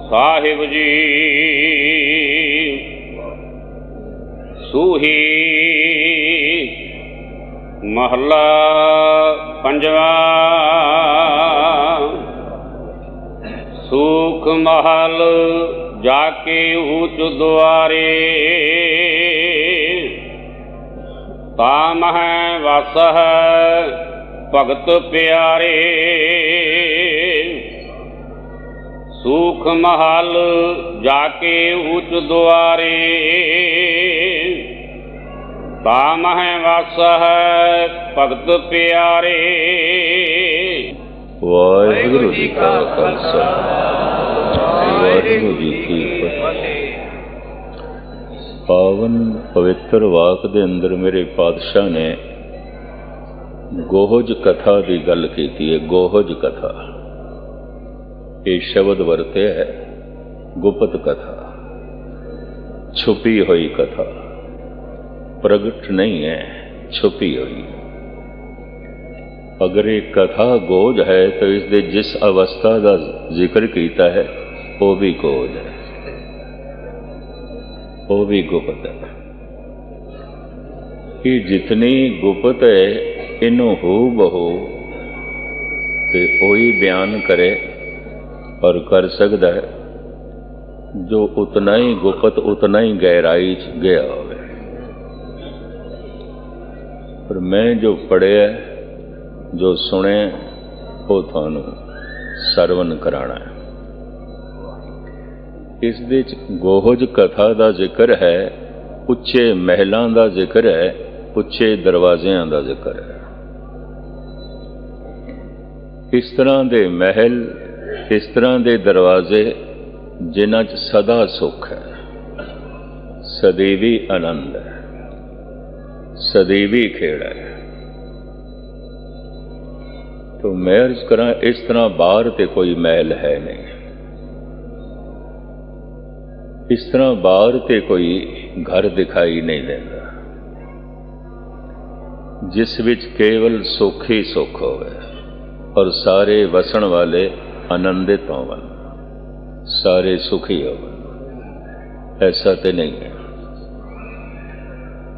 ਸਾਹਿਬ ਜੀ ਸੂਹੀ ਮਹਲਾ ਪੰਜਵਾ। ਸੂਖ ਮਹਲ ਜਾਕੇ ਊਚ ਦੁਆਰੇ, ਤਾਮਹਿ ਵਸਹਿ ਭਗਤ ਪਿਆਰੇ। ਸੂਖ ਮਹਲ ਜਾਕੇ ਊਚ ਦੁਆਰੇ, ਤਾਮਹਿ ਵਸਹਿ ਭਗਤ ਪਿਆਰੇ। ਵਾਹਿਗੁਰੂ ਜੀ ਕਾ ਖਾਲਸਾ, ਵਾਹਿਗੁਰੂ ਜੀ ਕੀ ਫਤਿਹ। ਪਾਵਨ ਪਵਿੱਤਰ ਵਾਕ ਦੇ ਅੰਦਰ ਮੇਰੇ ਪਾਤਸ਼ਾਹ ਨੇ ਗੋਹਜ ਕਥਾ ਦੀ ਗੱਲ ਕੀਤੀ ਹੈ। ਗੋਹਜ ਕਥਾ ਇਹ ਸ਼ਬਦ ਵਰਤਿਆ ਹੈ, ਗੁਪਤ ਕਥਾ, ਛੁਪੀ ਹੋਈ ਕਥਾ, ਪ੍ਰਗਟ ਨਹੀਂ ਹੈ, ਛੁਪੀ ਹੋਈ। ਅਗਰ ਇਹ ਕਥਾ ਗੋਜ ਹੈ ਤਾਂ ਇਸ ਦੇ ਜਿਸ ਅਵਸਥਾ ਦਾ ਜ਼ਿਕਰ ਕੀਤਾ ਹੈ ਉਹ ਵੀ ਗੋਜ ਹੈ, ਉਹ ਵੀ ਗੁਪਤ ਹੈ। ਇਹ ਜਿਤਨੀ ਗੁਪਤ ਹੈ ਇਹਨੂੰ ਹੂ ਬਹੂ ਤੇ ਉਹੀ ਬਿਆਨ ਕਰੇ और कर सकता है जो उतना ही गुप्त उतना ही गहराई च गया होवे। पर मैं जो पढ़िया जो सुने वो थानू सरवण कराना है। इस दे गोहज कथा का जिक्र है, उच्चे महलों का जिक्र है, उच्चे दरवाज़ियां का जिक्र है। इस तरह के महल, इस तरह के दरवाजे जिन्हां च सदा सुख है, सदैवी आनंद है, सदैवी खेड़ है। तो मैं अर्ज करा, इस तरह बाहर तो कोई महल है नहीं, इस तरह बाहर तो कोई घर दिखाई नहीं देता जिस विच केवल सुख ही सुख होवे और सारे वसन वाले आनंदित होवन, सारे सुखी होवन। ऐसा तो नहीं है।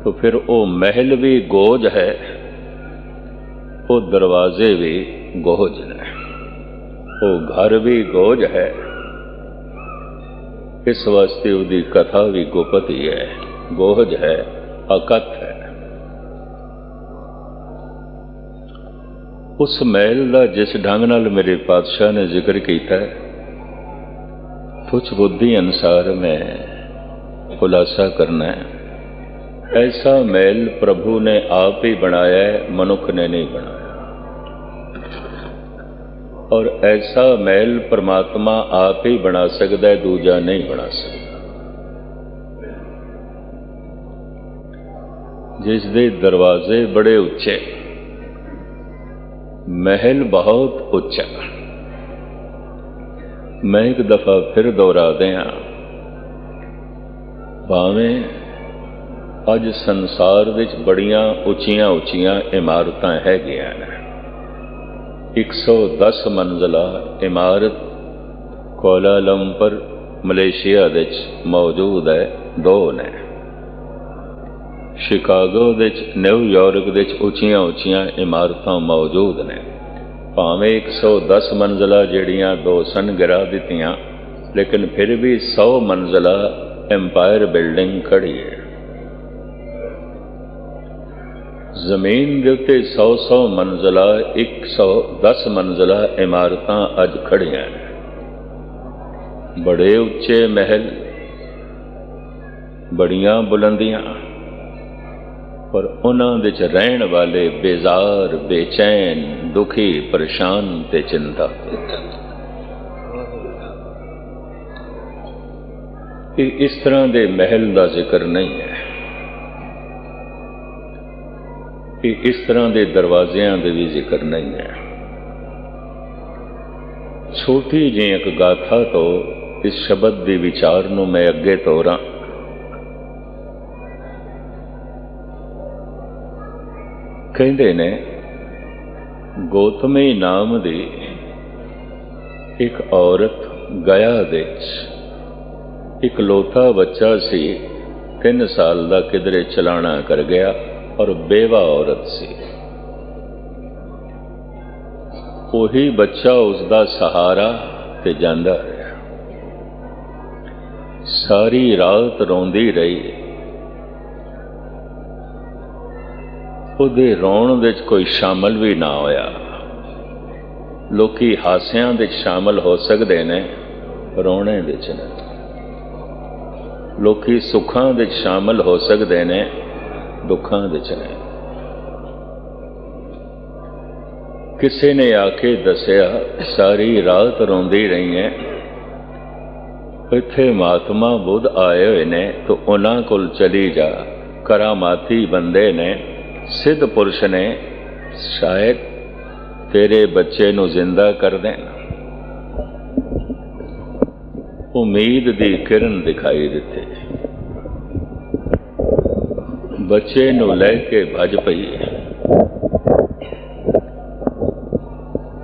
तो फिर वो महल भी गोज है, वो दरवाजे भी गोज है, वो घर भी गोज है। इस वास्ते उसकी कथा भी गुप्त ही है, गोज है, अकथ है। उस महल का जिस ढंग नाल मेरे पातशाह ने जिक्र किया है, तुच्छ बुद्धि अनुसार मैं खुलासा करना है। ऐसा महल प्रभु ने आप ही बनाया है, मनुख ने नहीं बनाया। और ऐसा महल परमात्मा आप ही बना सकता है, दूजा नहीं बना सकता। जिस दे दरवाजे बड़े उच्चे, महल बहुत उच्चा। मैं एक दफा फिर दोहरा दें, भावें अज संसार विच बड़ियां उच्चियां उच्चियां इमारतां हैगियां ने। 110 मंजिला इमारत कोलालंपुर मलेशिया विच मौजूद है, 2 ने। शिकागो विच, न्यूयॉर्क विच उच्चियां उच्चियां इमारतां मौजूद ने। भावें 110 मंजिला जिहड़ियां 2 सन गिरा दित्तियां, लेकिन फिर भी 100 मंजिला एम्पायर बिल्डिंग खड़ी है। जमीन के उत्ते 100 मंजिला, 110 मंजिला इमारतां अज खड़ियां ने। बड़े उच्चे महल, बड़ियां बुलंदियां, पर उन्हां विच रहण वाले बेजार, बेचैन, दुखी, परेशान ते चिंता। इस तरह के महल का जिक्र नहीं है। इस तरह के दरवाज़ियां दे भी जिक्र नहीं है। छोटी जी एक गाथा तो इस शब्द के विचार नूं मैं अगे तोरां। कहते ने गौतमी नाम दी एक औरत गया विच इकलौता बच्चा सी, 3 साल का किधरे चलाना कर गया और बेवा औरत सी। ਉਹੀ ਬੱਚਾ उसका सहारा ते जांदा रहा। सारी रात रोंदी रही। ਉਹਦੇ ਰੋਣ ਵਿੱਚ कोई शामिल भी ना होया। लोकी हासियां ਵਿੱਚ शामिल हो सकते ने, रोने ਵਿੱਚ नहीं। लोकी सुखां ਵਿੱਚ शामिल हो सकते ने, दुखां ਵਿੱਚ नहीं। किसी ने आके दसिया सारी रात रोंदी रही है, इत्थे महात्मा बुद्ध आए हुए ने तो उन्हां कोल चली जा। करामाती बंदे ने, सिद्ध पुरुष ने, शायद तेरे बच्चे नूं जिंदा कर देन। उम्मीद दी किरण दिखाई दिती। बच्चे नूं लैके भज पई।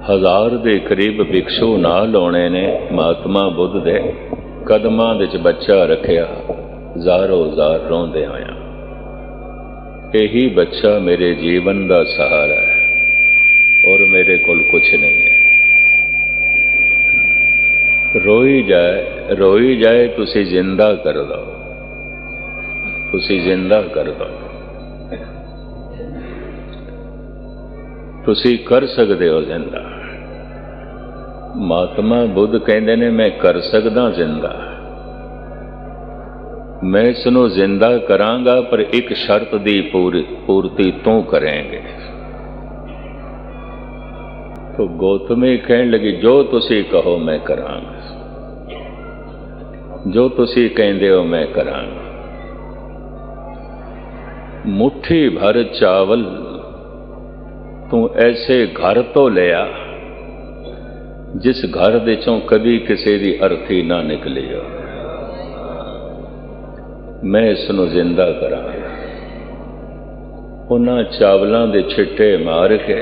1000 ਦੇ करीब भिक्षु नाल आउणे ने। महात्मा बुद्ध दे कदमां विच बच्चा रखिया, ਜ਼ਾਰੋ ਜ਼ਾਰ रोंदे आया। यही बच्चा मेरे जीवन का सहारा है और मेरे कोल कुछ नहीं है। रोई जाए तुसी जिंदा कर दो, तुसी जिंदा कर दो। तुसी कर सकते हो जिंदा। महात्मा बुद्ध कहते ने मैं कर सकदा जिंदा, मैं इसनों जिंदा करांगा पर एक शर्त दी पूर्ति तू करेंगे। तो गौतमी कहने लगी जो तुसी कहो मैं करांगा, जो तुसी कहंदे हो मैं करांगा। मुट्ठी भर चावल तू ऐसे घर तो लिया जिस घर दे चों कभी किसी की अर्थी ना निकली हो। मैं इसनों जिंदा करांगा। उन्हां चावलों के छिट्टे मार के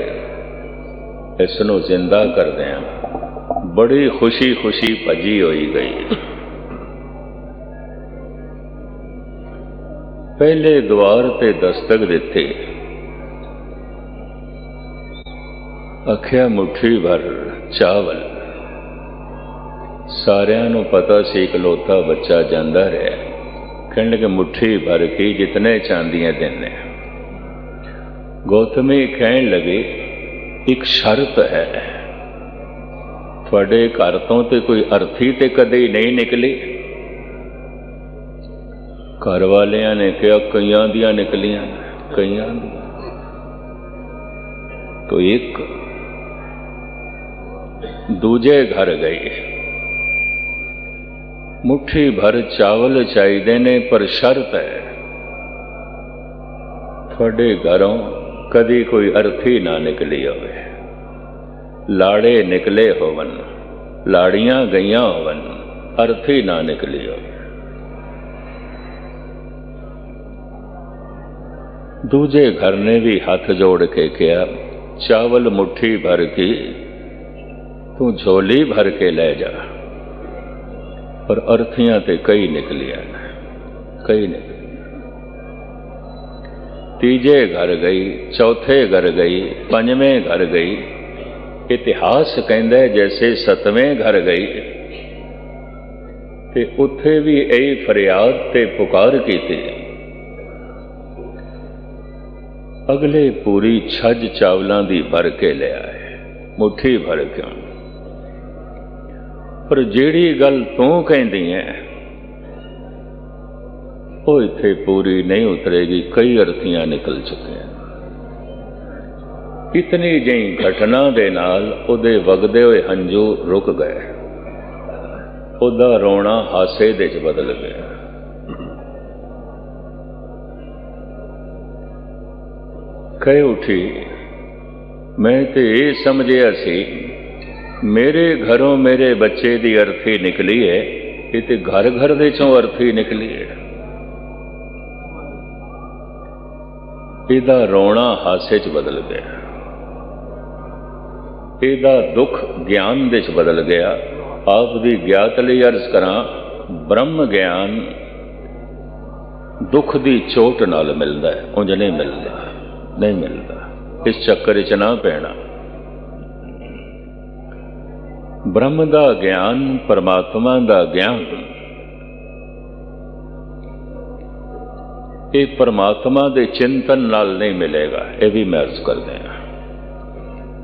इसनों जिंदा कर दिया। बड़ी खुशी खुशी भजी होई गई। पहले द्वार ते दस्तक दिती। आखिया मुट्ठी भर चावल। सारियां नूं पता सी इकलौता बच्चा जांदा रहा। कहने लगे मुट्ठी भर की जितने चांदियां देने। गौतमी कहने लगी एक शर्त है, थोड़े घर तो ते कोई अर्थी ते कदे नहीं निकली। घर वालियां ने कहा कईयां दियां निकलियां, कईयां दियां। तो एक दूजे घर गई। मुट्ठी भर चावल चाहिए ने पर शर्त है थोड़े घरों कदी कोई अर्थी ना निकली होवे। लाड़े निकले होवन, लाड़ियां गईयां होवन, अर्थी ना निकली होवे। दूजे घर ने भी हाथ जोड़ के कहा चावल मुट्ठी भर की तू झोली भर के ले जा। पर अर्थियां ते कई निकलियां, कई निकली। तीजे घर गई, चौथे घर गई, पंजवें घर गई। इतिहास कहंदा है जैसे 7वें घर गई ते उत्थे भी यही फरियाद ते पुकार की थी। अगले पूरी छज चावलों की भर के ले आए, मुट्ठी भर क्यों। पर जिहड़ी गल तू कहंदी है वो इत्थे पूरी नहीं उतरेगी। कई अर्थियां निकल चुके हैं। इतनी जही घटना दे नाल उहदे वगदे हुए हंझू रुक गए। उहदा रोना हासे दे च बदल गया। कह उठी मैं ते ये समझिया सी मेरे घरों मेरे बच्चे की अर्थी निकली है, ये तो घर घर दे चों अर्थी निकली है। इहदा रोना हासे च बदल गया। इहदा दुख ज्ञान दे च बदल गया। आप दी ज्ञात लई अर्ज करां, ब्रह्म ज्ञान दुख दी चोट नाल मिलदा है, उंज नहीं मिलदा, नहीं मिलदा। इस चक्कर च ना पैना। ब्रह्म दा ज्ञान, परमात्मा दा ज्ञान, ये परमात्मा दे चिंतन नाल नहीं मिलेगा। ये भी मैं अर्ज कर दें,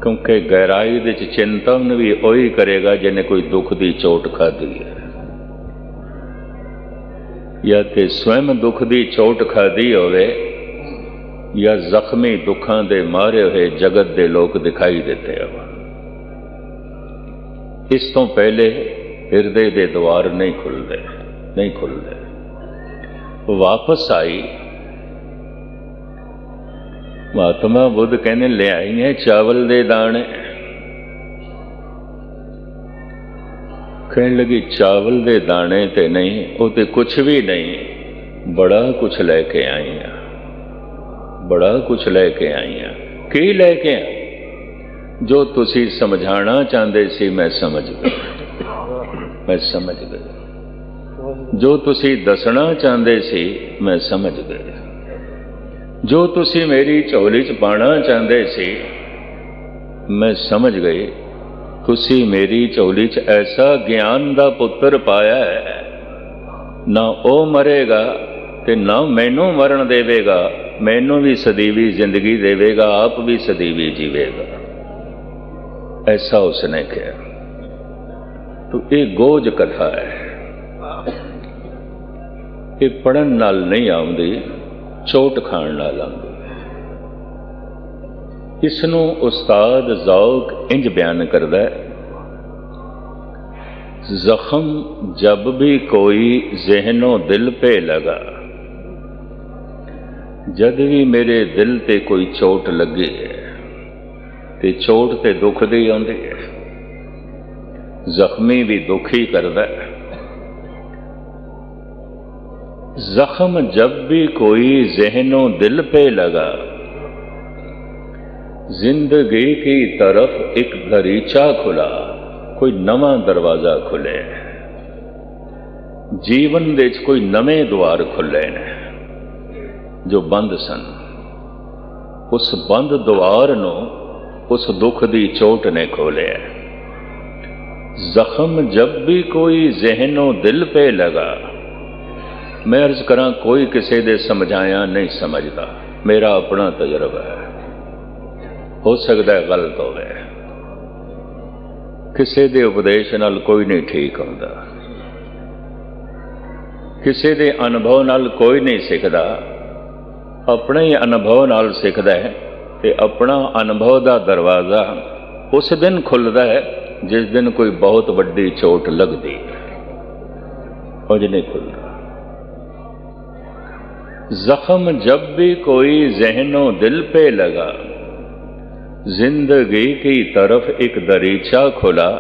क्योंकि गहराई दे चिंतन भी वही करेगा जिन्हें कोई दुख दी चोट खाधी है, या ते स्वयं दुख दी चोट खाधी होवे, या जख्मी दुखां दे मारे हुए जगत दे लोग दिखाई देते हो। इस तो पहले हिरदे दे द्वार नहीं खुलते, नहीं खुलते। वापस आई महात्मा बुद्ध कहने ले आई है चावल दे दाने। कहने लगी चावल दे दाने ते नहीं, वो ते कुछ भी नहीं, बड़ा कुछ लेके आई हैं, बड़ा कुछ लेके आई हैं। की लेके आई? जो तुसी समझाना चाहते सी मैं समझ गया, मैं समझ गया। जो तुसी दसना चाहते सी मैं समझ गया। जो तुसी मेरी झोली च पाना चाहते सी मैं समझ गई। तुसी मेरी झोली च ऐसा ज्ञान दा पुत्र पाया है, ना वो मरेगा ते ना मैनू मरण देवेगा, मैनू भी सदीवी जिंदगी देवेगा, आप भी सदीवी जीवेगा, ऐसा उसने कहा। तो ये गोज कथा है, ये पढ़न नाल नहीं आउंदी, चोट खाण नाल आउंदी। इसनूं उस्ताद ज़ौक इंज बयान करदा है, जख्म जब भी कोई ज़हनो दिल पे लगा, जद भी मेरे दिल ते कोई चोट लगी है, ते चोट ते दुख दी आउंदी है। जख्मी भी दुख ही करदा है। जख्म जब भी कोई ज़हनो दिल पे लगा, जिंदगी की तरफ एक दरीचा खुला, कोई नवा दरवाजा खुले, जीवन दे कोई नवे द्वार खुले ने जो बंद सन। उस बंद द्वार नूं उस दुख दी चोट ने खोलिया। जख्म जब भी कोई ज़हनो दिल पे लगा, मैं अर्ज करा कोई किसी दे समझाया नहीं समझदा, मेरा अपना तजर्बा है, हो सकता है गलत हो गए। किसी दे उपदेश नाल कोई नहीं ठीक होंदा, किसी दे अनुभव नाल कोई नहीं सीखदा, अपने ही अनुभव नाल सीखदा है। ते अपना अनुभव का दरवाज़ा उस दिन खुलता है जिस दिन कोई बहुत वड्डी चोट लगती है, उज नहीं खुलता। जख्म जब भी कोई ज़हनो दिल पे लगा, जिंदगी की तरफ एक दरीचा खुला,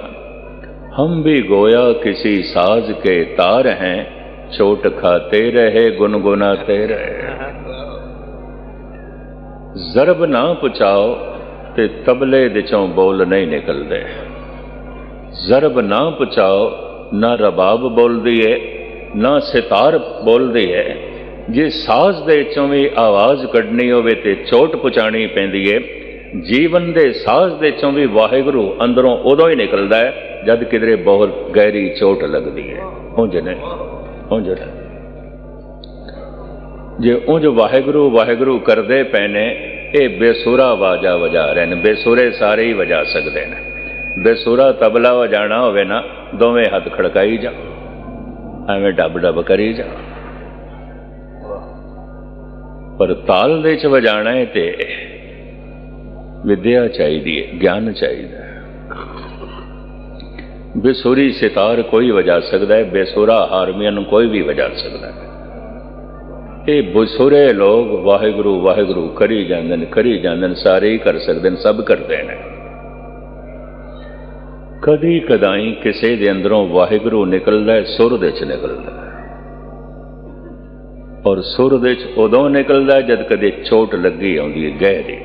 हम भी गोया किसी साज के तार हैं, चोट खाते रहे गुनगुनाते रहे। जरब ना पुचाओ ते तबले दिचों बोल नहीं निकलते। जरब ना पुचाओ, ना रबाब बोलती है ना सितार बोलती है। जे साज दे चों भी आवाज़ कढ़नी होवे ते चोट पुचानी पैंदी है। जीवन दे साज दे चों भी वाहिगुरू अंदरों उदों ही निकलता है जद किधरे बहुत गहरी चोट लगती है। उंज नहीं, उंज नहीं। जे उंज वाहिगुरू वाहिगुरू करते पे ने, ये बेसुरा वाजा वजा रहे हैं। बेसुरे सारे ही वजा सकते हैं। बेसुरा तबला वजाना होवे ना, दोवें हाथ खड़काई जाओ, एवें डब डब करी जाओ। पर ताल दे च वजाना है ते विद्या चाहिए, ज्ञान चाहिए। बेसुरी सितार कोई वजा सकता है, बेसुरा हारमोनियम कोई भी वजा सकता है। ये बेसुरे लोग वाहिगुरू वाहिगुरू करी जांदे, सारे ही कर सकते हैं, सब करते हैं। कदी कदाई किसी दे अंदरों वाहिगुरू निकलता है, सुर दे च निकलता है। और सुर दे च उदों निकलता है जद कदे चोट लगी आउंदी है गहरी।